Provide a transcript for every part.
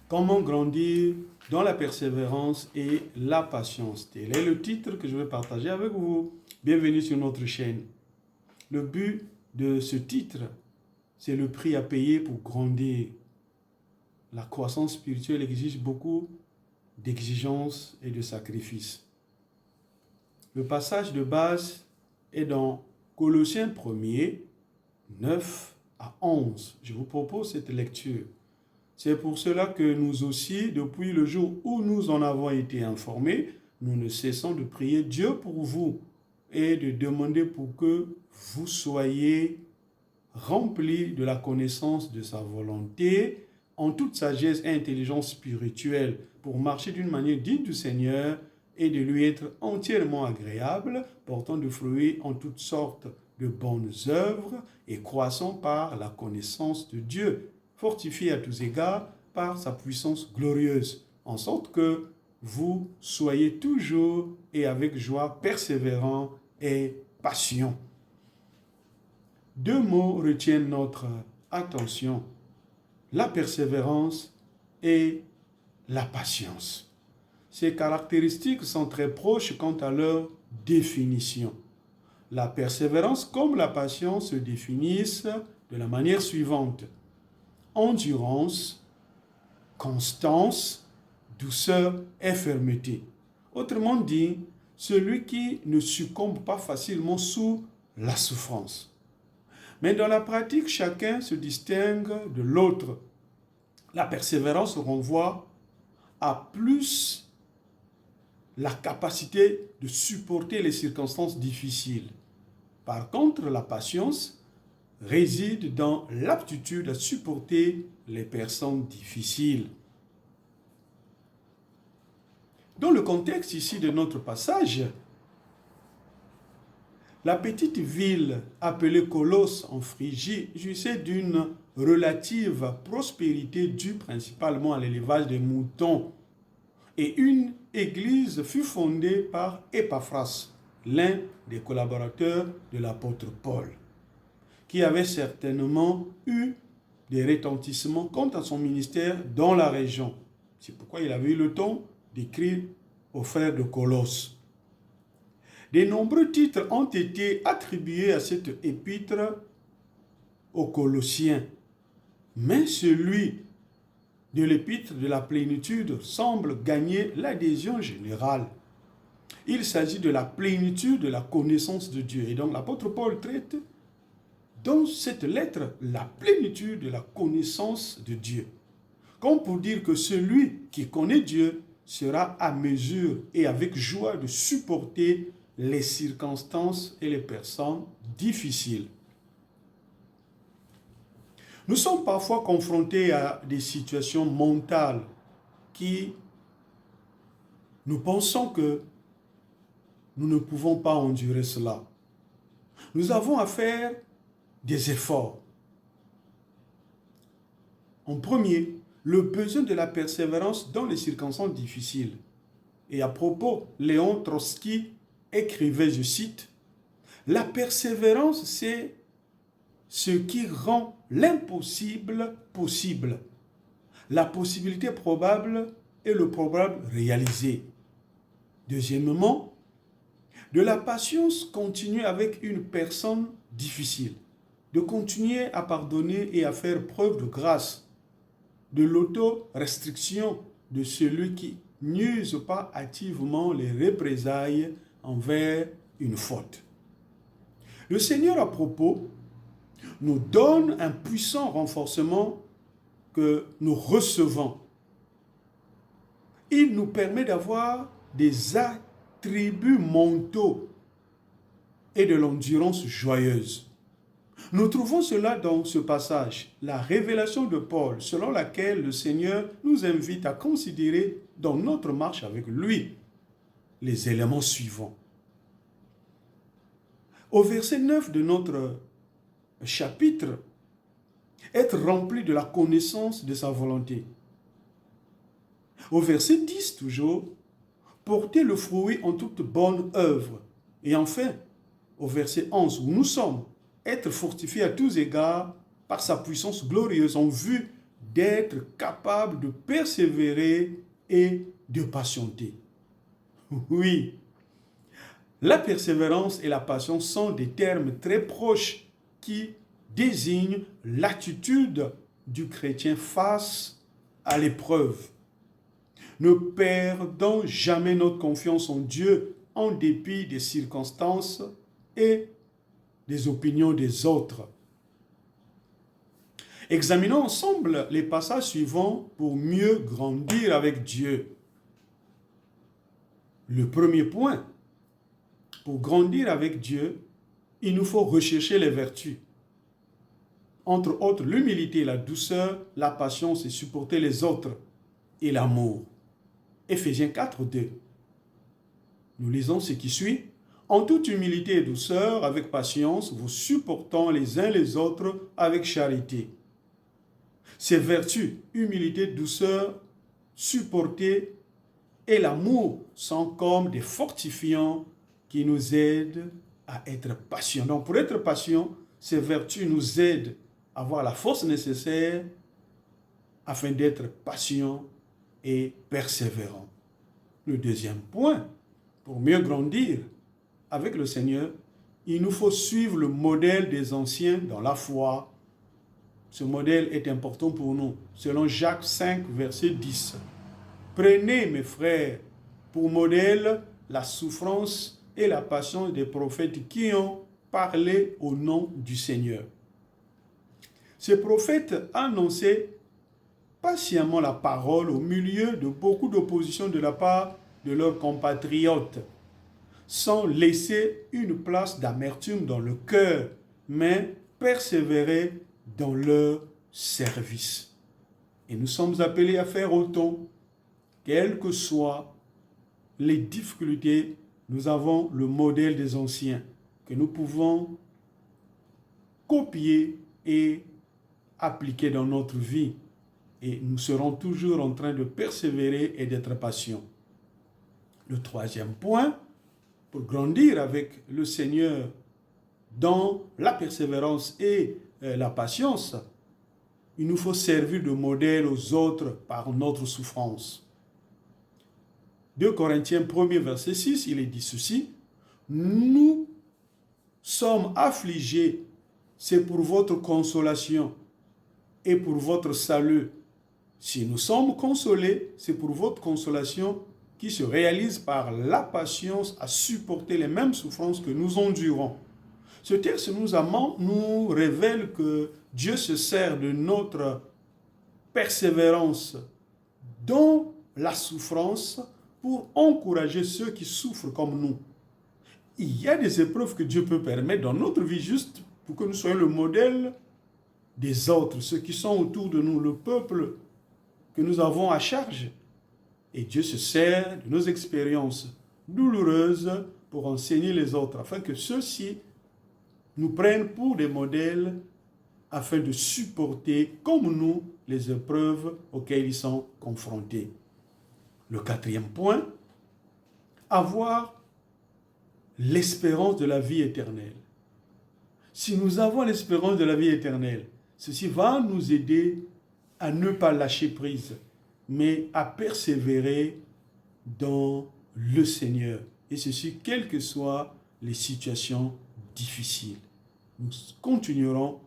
Comment grandir dans la persévérance et la patience. Tel est le titre que je vais partager avec vous. Bienvenue sur notre chaîne. Le but de ce titre, c'est le prix à payer pour grandir. La croissance spirituelle exige beaucoup d'exigences et de sacrifices. Le passage de base est dans Colossiens 1er, 9 à 11. Je vous propose cette lecture. C'est pour cela que nous aussi, depuis le jour où nous en avons été informés, nous ne cessons de prier Dieu pour vous et de demander pour que vous soyez remplis de la connaissance de sa volonté, en toute sagesse et intelligence spirituelle, pour marcher d'une manière digne du Seigneur et de lui être entièrement agréable, portant du fruit en toutes sortes de bonnes œuvres et croissant par la connaissance de Dieu, fortifié à tous égards par sa puissance glorieuse, en sorte que vous soyez toujours et avec joie persévérants et patients. Deux mots retiennent notre attention, la persévérance et la patience. Ces caractéristiques sont très proches quant à leur définition. La persévérance comme la patience se définissent de la manière suivante: endurance, constance, douceur et fermeté. Autrement dit, celui qui ne succombe pas facilement sous la souffrance. Mais dans la pratique, chacun se distingue de l'autre. La persévérance renvoie à plus la capacité de supporter les circonstances difficiles. Par contre, la patience réside dans l'aptitude à supporter les personnes difficiles. Dans le contexte ici de notre passage, la petite ville appelée Colosse en Phrygie jouissait d'une relative prospérité due principalement à l'élevage des moutons. Et une église fut fondée par Épaphras, l'un des collaborateurs de l'apôtre Paul, qui avait certainement eu des retentissements quant à son ministère dans la région. C'est pourquoi il avait eu le temps d'écrire aux frères de Colosse. De nombreux titres ont été attribués à cette épître aux Colossiens, mais celui de l'épître de la plénitude semble gagner l'adhésion générale. Il s'agit de la plénitude de la connaissance de Dieu. Et donc l'apôtre Paul traite dans cette lettre la plénitude de la connaissance de Dieu. Comme pour dire que celui qui connaît Dieu sera à mesure et avec joie de supporter les circonstances et les personnes difficiles. Nous sommes parfois confrontés à des situations mentales qui nous pensons que nous ne pouvons pas endurer cela. Nous avons à faire des efforts. En premier, le besoin de la persévérance dans les circonstances difficiles. Et à propos, Léon Trotsky écrivait, je cite, « La persévérance, c'est ce qui rend l'impossible possible, la possibilité probable et le probable réalisé. » Deuxièmement, de la patience continue avec une personne difficile, de continuer à pardonner et à faire preuve de grâce, de l'auto-restriction de celui qui n'use pas activement les représailles envers une faute. Le Seigneur, à propos, nous donne un puissant renforcement que nous recevons. Il nous permet d'avoir des attributs mentaux et de l'endurance joyeuse. Nous trouvons cela dans ce passage, la révélation de Paul, selon laquelle le Seigneur nous invite à considérer dans notre marche avec lui les éléments suivants. Au verset 9 de notre chapitre, être rempli de la connaissance de sa volonté. Au verset 10 toujours, porter le fruit en toute bonne œuvre. Et enfin, au verset 11 où nous sommes, être fortifié à tous égards par sa puissance glorieuse en vue d'être capable de persévérer et de patienter. Oui, la persévérance et la patience sont des termes très proches qui désignent l'attitude du chrétien face à l'épreuve. Ne perdons jamais notre confiance en Dieu en dépit des circonstances et des opinions des autres. Examinons ensemble les passages suivants pour mieux grandir avec Dieu. Le premier point, pour grandir avec Dieu, il nous faut rechercher les vertus. Entre autres, l'humilité, la douceur, la patience et supporter les autres et l'amour. Éphésiens 4, 2. Nous lisons ce qui suit. En toute humilité et douceur, avec patience, vous supportant les uns les autres avec charité. Ces vertus, humilité, douceur, supporter et l'amour sont comme des fortifiants qui nous aident à être patients. Donc pour être patient, ces vertus nous aident à avoir la force nécessaire afin d'être patient et persévérant. Le deuxième point, pour mieux grandir avec le Seigneur, il nous faut suivre le modèle des anciens dans la foi. Ce modèle est important pour nous, selon Jacques 5, verset 10. Prenez, mes frères, pour modèle la souffrance et la patience des prophètes qui ont parlé au nom du Seigneur. Ces prophètes annonçaient patiemment la parole au milieu de beaucoup d'opposition de la part de leurs compatriotes, sans laisser une place d'amertume dans le cœur, mais persévérer dans leur service. Et nous sommes appelés à faire autant, quelles que soient les difficultés. Nous avons le modèle des anciens que nous pouvons copier et appliquer dans notre vie. Et nous serons toujours en train de persévérer et d'être patients. Le troisième point, pour grandir avec le Seigneur dans la persévérance et la patience, il nous faut servir de modèle aux autres par notre souffrance. 2 Corinthiens 1er verset 6, il est dit ceci, « Nous sommes affligés, c'est pour votre consolation et pour votre salut. Si nous sommes consolés, c'est pour votre consolation qui se réalise par la patience à supporter les mêmes souffrances que nous endurons. » Ce texte nous révèle que Dieu se sert de notre persévérance dans la souffrance pour encourager ceux qui souffrent comme nous. Il y a des épreuves que Dieu peut permettre dans notre vie juste pour que nous soyons le modèle des autres, ceux qui sont autour de nous, le peuple que nous avons à charge. Et Dieu se sert de nos expériences douloureuses pour enseigner les autres, afin que ceux-ci nous prennent pour des modèles, afin de supporter comme nous les épreuves auxquelles ils sont confrontés. Le quatrième point, avoir l'espérance de la vie éternelle. Si nous avons l'espérance de la vie éternelle, ceci va nous aider à ne pas lâcher prise, mais à persévérer dans le Seigneur. Et ceci, quelles que soient les situations difficiles. Nous continuerons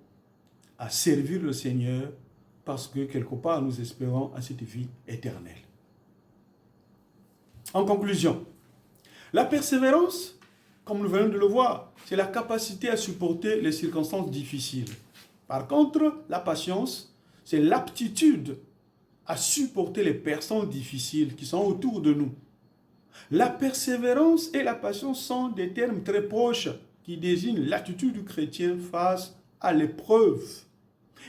à servir le Seigneur parce que quelque part nous espérons à cette vie éternelle. En conclusion, la persévérance, comme nous venons de le voir, c'est la capacité à supporter les circonstances difficiles. Par contre, la patience, c'est l'aptitude à supporter les personnes difficiles qui sont autour de nous. La persévérance et la patience sont des termes très proches qui désignent l'attitude du chrétien face à l'épreuve.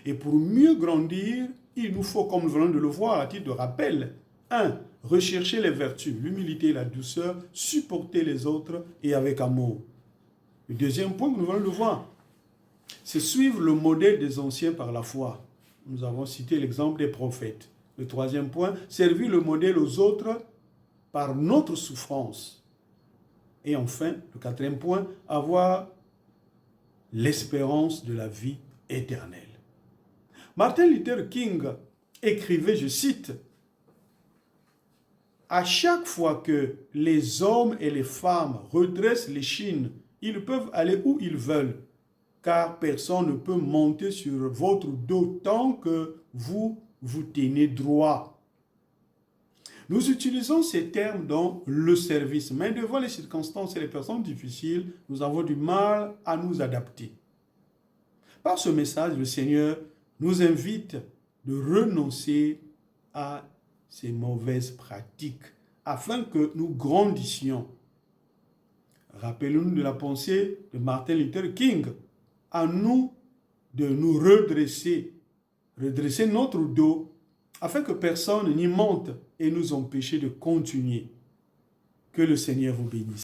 Et pour mieux grandir, il nous faut, comme nous venons de le voir à titre de rappel, 1. Rechercher les vertus, l'humilité et la douceur, supporter les autres et avec amour. Le deuxième point que nous venons de voir, c'est suivre le modèle des anciens par la foi. Nous avons cité l'exemple des prophètes. Le troisième point, servir le modèle aux autres par notre souffrance. Et enfin, le quatrième point, avoir l'espérance de la vie éternelle. Martin Luther King écrivait, je cite, « À chaque fois que les hommes et les femmes redressent l'échine, ils peuvent aller où ils veulent, car personne ne peut monter sur votre dos tant que vous vous tenez droit. » Nous utilisons ces termes dans le service, mais devant les circonstances et les personnes difficiles, nous avons du mal à nous adapter. Par ce message, le Seigneur nous invite de renoncer à ces mauvaises pratiques afin que nous grandissions. Rappelons-nous de la pensée de Martin Luther King. À nous de nous redresser notre dos afin que personne n'y monte et nous empêche de continuer. Que le Seigneur vous bénisse.